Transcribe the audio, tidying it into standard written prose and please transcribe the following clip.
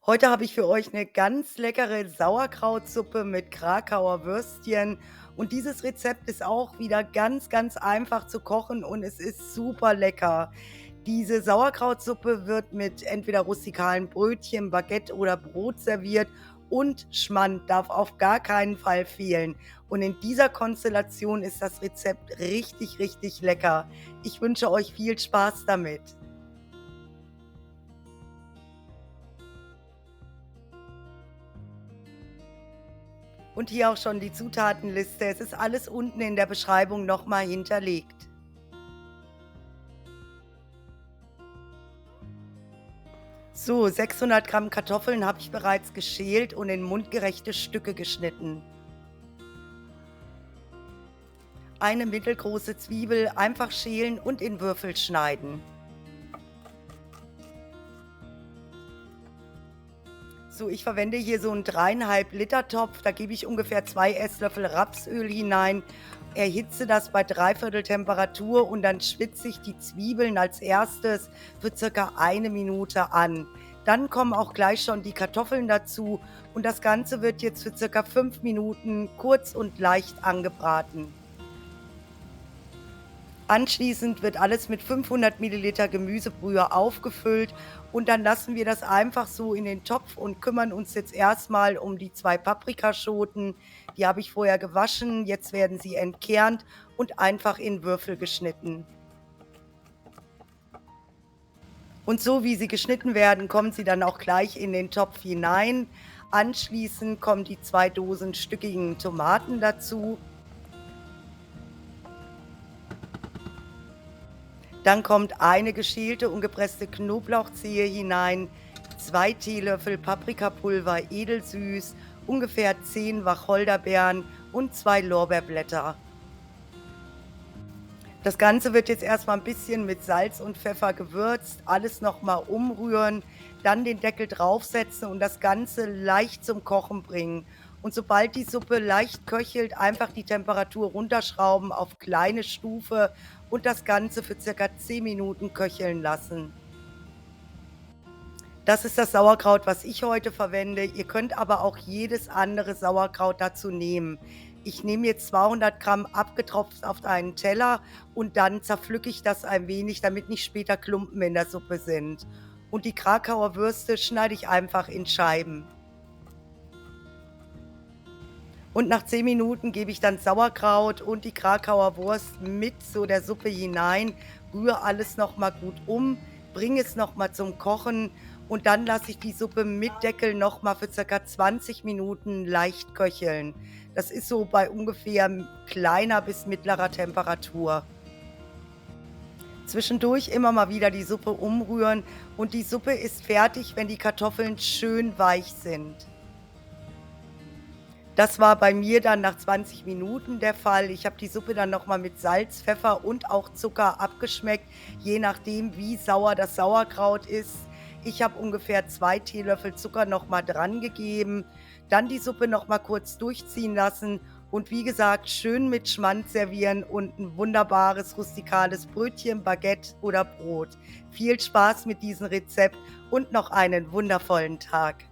Heute habe ich für euch eine ganz leckere Sauerkrautsuppe mit Krakauer Würstchen und dieses Rezept ist auch wieder ganz, ganz einfach zu kochen und es ist super lecker. Diese Sauerkrautsuppe wird mit entweder rustikalen Brötchen, Baguette oder Brot serviert und Schmand darf auf gar keinen Fall fehlen. Und in dieser Konstellation ist das Rezept richtig, richtig lecker. Ich wünsche euch viel Spaß damit. Und hier auch schon die Zutatenliste. Es ist alles unten in der Beschreibung noch mal hinterlegt. So, 600 Gramm Kartoffeln habe ich bereits geschält und in mundgerechte Stücke geschnitten. Eine mittelgroße Zwiebel einfach schälen und in Würfel schneiden. So, ich verwende hier so einen 3,5 Liter Topf. Da gebe ich ungefähr 2 Esslöffel Rapsöl hinein, erhitze das bei 3/4 Temperatur und dann schwitze ich die Zwiebeln als Erstes für circa 1 Minute an. Dann kommen auch gleich schon die Kartoffeln dazu und das Ganze wird jetzt für circa 5 Minuten kurz und leicht angebraten. Anschließend wird alles mit 500 Milliliter Gemüsebrühe aufgefüllt und dann lassen wir das einfach so in den Topf und kümmern uns jetzt erstmal um die 2 Paprikaschoten. Die habe ich vorher gewaschen, jetzt werden sie entkernt und einfach in Würfel geschnitten. Und so wie sie geschnitten werden, kommen sie dann auch gleich in den Topf hinein. Anschließend kommen die 2 Dosen stückigen Tomaten dazu. Dann kommt eine geschälte und gepresste Knoblauchzehe hinein, 2 Teelöffel Paprikapulver edelsüß, ungefähr 10 Wacholderbeeren und 2 Lorbeerblätter. Das Ganze wird jetzt erst mal 'n bisschen mit Salz und Pfeffer gewürzt, alles noch mal umrühren, dann den Deckel draufsetzen und das Ganze leicht zum Kochen bringen. Und sobald die Suppe leicht köchelt, einfach die Temperatur runterschrauben auf kleine Stufe und das Ganze für circa 10 Minuten köcheln lassen. Das ist das Sauerkraut, was ich heute verwende. Ihr könnt aber auch jedes andere Sauerkraut dazu nehmen. Ich nehme jetzt 200 Gramm abgetropft auf einen Teller und dann zerpflücke ich das ein wenig, damit nicht später Klumpen in der Suppe sind. Und die Krakauer Würste schneide ich einfach in Scheiben. Und nach 10 Minuten gebe ich dann Sauerkraut und die Krakauer Wurst mit so der Suppe hinein, rühre alles noch mal gut um, bringe es noch mal zum Kochen und dann lasse ich die Suppe mit Deckel noch mal für circa 20 Minuten leicht köcheln. Das ist so bei ungefähr kleiner bis mittlerer Temperatur. Zwischendurch immer mal wieder die Suppe umrühren und die Suppe ist fertig, wenn die Kartoffeln schön weich sind. Das war bei mir dann nach 20 Minuten der Fall. Ich habe die Suppe dann noch mal mit Salz, Pfeffer und auch Zucker abgeschmeckt, je nachdem, wie sauer das Sauerkraut ist. Ich habe ungefähr 2 Teelöffel Zucker noch mal drangegeben, dann die Suppe noch mal kurz durchziehen lassen und wie gesagt, schön mit Schmand servieren und ein wunderbares rustikales Brötchen, Baguette oder Brot. Viel Spaß mit diesem Rezept und noch einen wundervollen Tag.